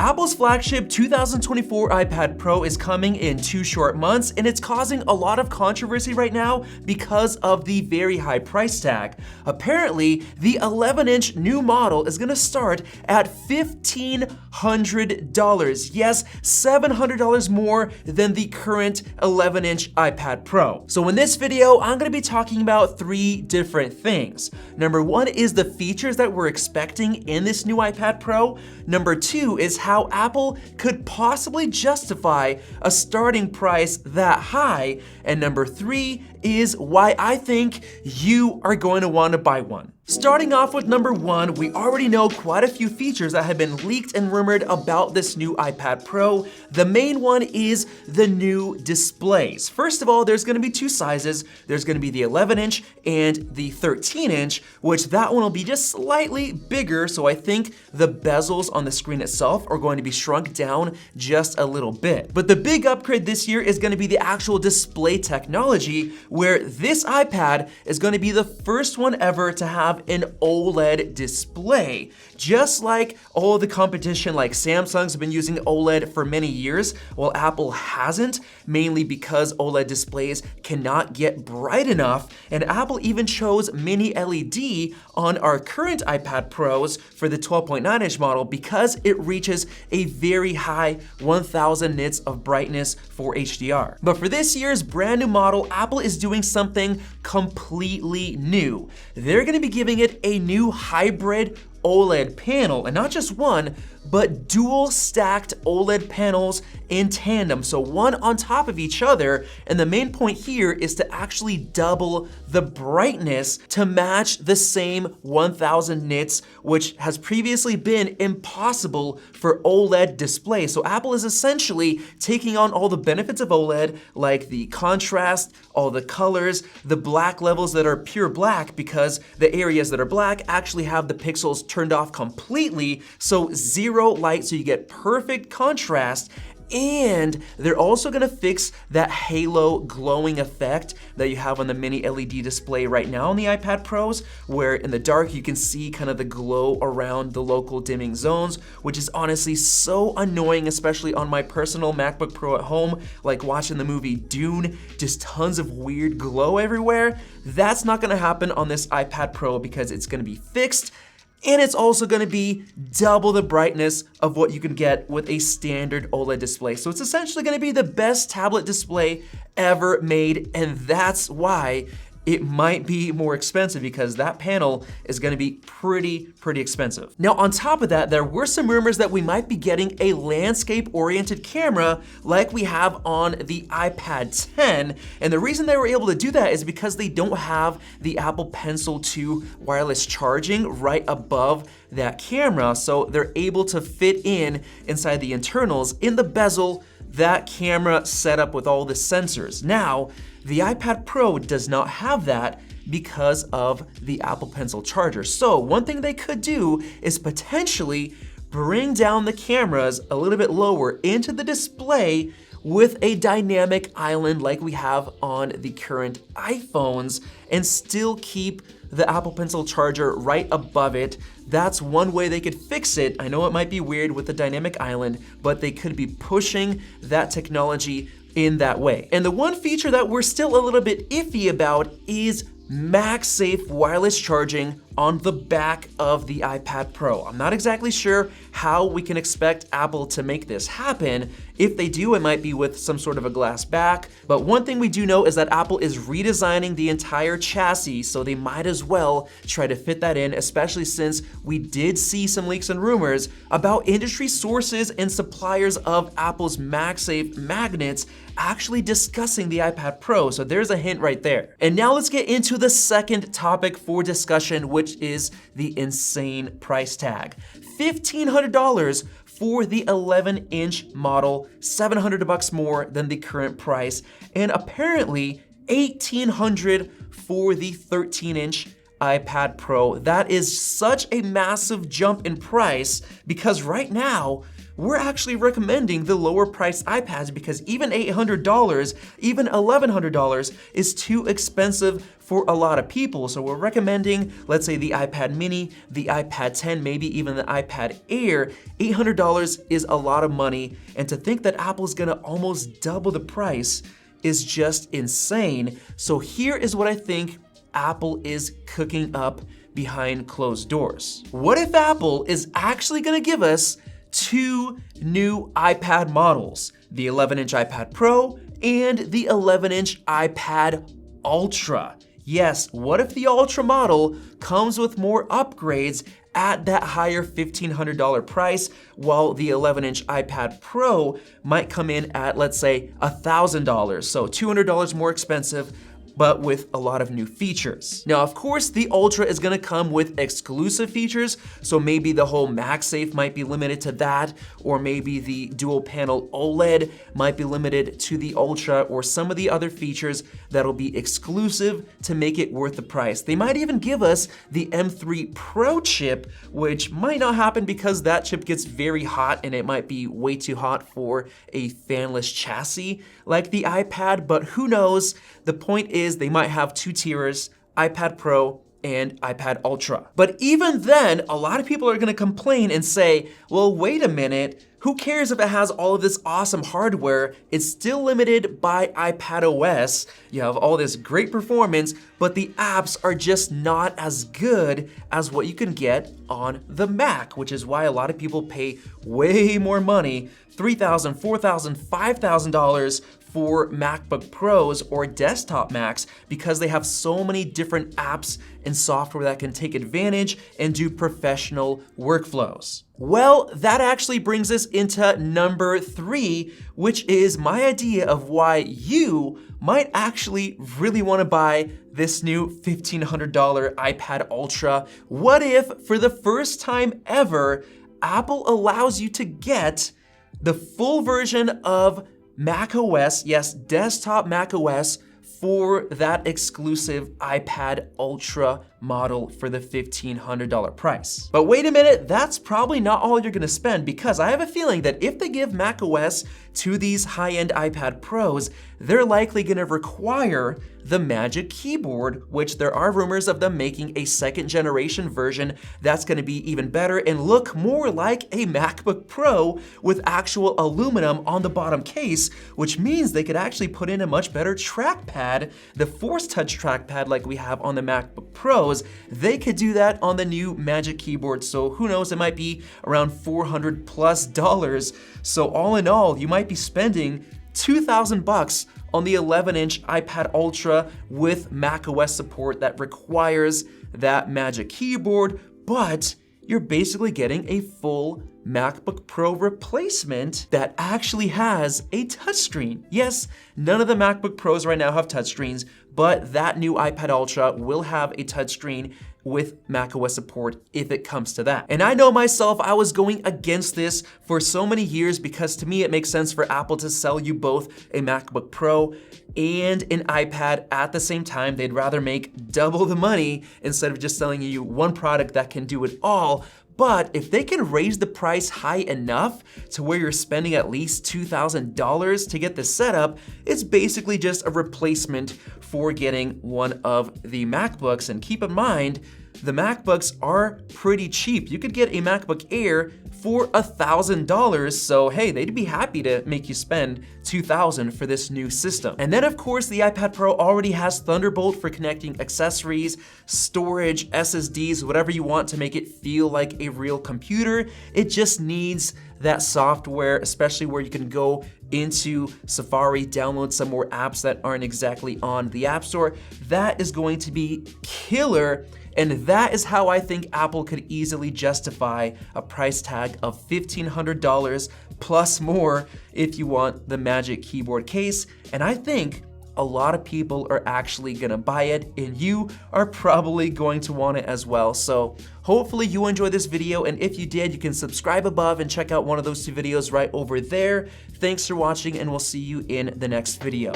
Apple's flagship 2024 iPad Pro is coming in 2 short months, and it's causing a lot of controversy right now because of the very high price tag. Apparently, the 11-inch new model is gonna start at $1,500. Yes, $700 more than the current 11-inch iPad Pro. So in this video, I'm gonna be talking about 3 different things. Number 1 is the features that we're expecting in this new iPad Pro. Number 2 is how Apple could possibly justify a starting price that high. And number 3 is why I think you are going to want to buy one. Starting off with number 1, we already know quite a few features that have been leaked and rumored about this new iPad Pro. The main one is the new displays. First of all, there's gonna be 2 sizes. There's gonna be the 11-inch and the 13-inch, which that one will be just slightly bigger, so I think the bezels on the screen itself are going to be shrunk down just a little bit. But the big upgrade this year is gonna be the actual display technology, where this iPad is gonna be the first one ever to have an OLED display. Just like all the competition, like Samsung's been using OLED for many years, while Apple hasn't, mainly because OLED displays cannot get bright enough, and Apple even chose mini LED on our current iPad Pros for the 12.9-inch model because it reaches a very high 1000 nits of brightness for HDR. But for this year's brand new model, Apple is doing something completely new. They're gonna be giving it a new hybrid OLED panel, and not just one, but dual stacked OLED panels in tandem, so one on top of each other. And the main point here is to actually double the brightness to match the same 1000 nits, which has previously been impossible for OLED displays. So Apple is essentially taking on all the benefits of OLED, like the contrast, all the colors, the black levels that are pure black, because the areas that are black actually have the pixels turned off completely, so zero light, so you get perfect contrast. And they're also gonna fix that halo glowing effect that you have on the mini LED display right now on the iPad Pros, where in the dark you can see kind of the glow around the local dimming zones, which is honestly so annoying, especially on my personal MacBook Pro at home, like watching the movie Dune, just tons of weird glow everywhere. That's not gonna happen on this iPad Pro because it's gonna be fixed. And it's also gonna be double the brightness of what you can get with a standard OLED display. So it's essentially gonna be the best tablet display ever made, and that's why it might be more expensive, because that panel is gonna be pretty expensive. Now, on top of that, there were some rumors that we might be getting a landscape-oriented camera like we have on the iPad 10. And the reason they were able to do that is because they don't have the Apple Pencil 2 wireless charging right above that camera. So they're able to fit inside the internals in the bezel that camera setup with all the sensors. Now, the iPad Pro does not have that because of the Apple Pencil charger. So one thing they could do is potentially bring down the cameras a little bit lower into the display with a dynamic island like we have on the current iPhones, and still keep the Apple Pencil charger right above it. That's one way they could fix it. I know it might be weird with the dynamic island, but they could be pushing that technology in that way. And the one feature that we're still a little bit iffy about is MagSafe wireless charging on the back of the iPad Pro. I'm not exactly sure how we can expect Apple to make this happen. If they do, it might be with some sort of a glass back. But one thing we do know is that Apple is redesigning the entire chassis, so they might as well try to fit that in, especially since we did see some leaks and rumors about industry sources and suppliers of Apple's MagSafe magnets actually discussing the iPad Pro, so there's a hint right there. And now let's get into the second topic for discussion, which is the insane price tag. $1,500 for the 11-inch model, $700 more than the current price, and apparently $1,800 for the 13-inch iPad Pro. That is such a massive jump in price, because right now we're actually recommending the lower priced iPads because even $800, even $1,100 is too expensive for a lot of people. So we're recommending, let's say the iPad mini, the iPad 10, maybe even the iPad Air. $800 is a lot of money, and to think that Apple's gonna almost double the price is just insane. So here is what I think Apple is cooking up behind closed doors. What if Apple is actually gonna give us 2 new iPad models, the 11-inch iPad Pro and the 11-inch iPad Ultra? Yes, what if the Ultra model comes with more upgrades at that higher $1,500 price, while the 11-inch iPad Pro might come in at, let's say, $1,000, so $200 more expensive, but with a lot of new features. Now, of course, the Ultra is gonna come with exclusive features, so maybe the whole MagSafe might be limited to that, or maybe the dual panel OLED might be limited to the Ultra, or some of the other features that'll be exclusive to make it worth the price. They might even give us the M3 Pro chip, which might not happen because that chip gets very hot and it might be way too hot for a fanless chassis like the iPad, but who knows? The point is they might have 2 tiers, iPad Pro and iPad Ultra. But even then, a lot of people are gonna complain and say, well, wait a minute, who cares if it has all of this awesome hardware? It's still limited by iPadOS. You have all this great performance, but the apps are just not as good as what you can get on the Mac, which is why a lot of people pay way more money, $3,000, $4,000, $5,000 for MacBook Pros or desktop Macs, because they have so many different apps and software that can take advantage and do professional workflows. Well, that actually brings us into number 3, which is my idea of why you might actually really want to buy this new $1,500 iPad Ultra. What if, for the first time ever, Apple allows you to get the full version of macOS, yes, desktop macOS, for that exclusive iPad Ultra model for the $1,500 price. But wait a minute, that's probably not all you're gonna spend, because I have a feeling that if they give macOS to these high-end iPad Pros, they're likely gonna require the Magic Keyboard, which there are rumors of them making a 2nd generation version that's gonna be even better and look more like a MacBook Pro with actual aluminum on the bottom case, which means they could actually put in a much better trackpad, the Force Touch trackpad like we have on the MacBook Pros. They could do that on the new Magic Keyboard, so who knows, it might be around $400+. So all in all, you might be spending $2,000 on the 11-inch iPad Ultra with macOS support that requires that Magic Keyboard, but you're basically getting a full MacBook Pro replacement that actually has a touchscreen. Yes, none of the MacBook Pros right now have touchscreens, but that new iPad Ultra will have a touchscreen with macOS support if it comes to that. And I know myself, I was going against this for so many years because to me it makes sense for Apple to sell you both a MacBook Pro and an iPad at the same time. They'd rather make double the money instead of just selling you one product that can do it all. But if they can raise the price high enough to where you're spending at least $2,000 to get the setup, it's basically just a replacement for getting one of the MacBooks. And keep in mind, the MacBooks are pretty cheap. You could get a MacBook Air for $1,000, so hey, they'd be happy to make you spend $2,000 for this new system. And then of course, the iPad Pro already has Thunderbolt for connecting accessories, storage, SSDs, whatever you want to make it feel like a real computer. It just needs that software, especially where you can go into Safari, download some more apps that aren't exactly on the App Store. That is going to be killer. And that is how I think Apple could easily justify a price tag of $1,500 plus more if you want the Magic Keyboard case. And I think a lot of people are actually gonna buy it, and you are probably going to want it as well. So hopefully you enjoyed this video, and if you did, you can subscribe above and check out one of those 2 videos right over there. Thanks for watching, and we'll see you in the next video.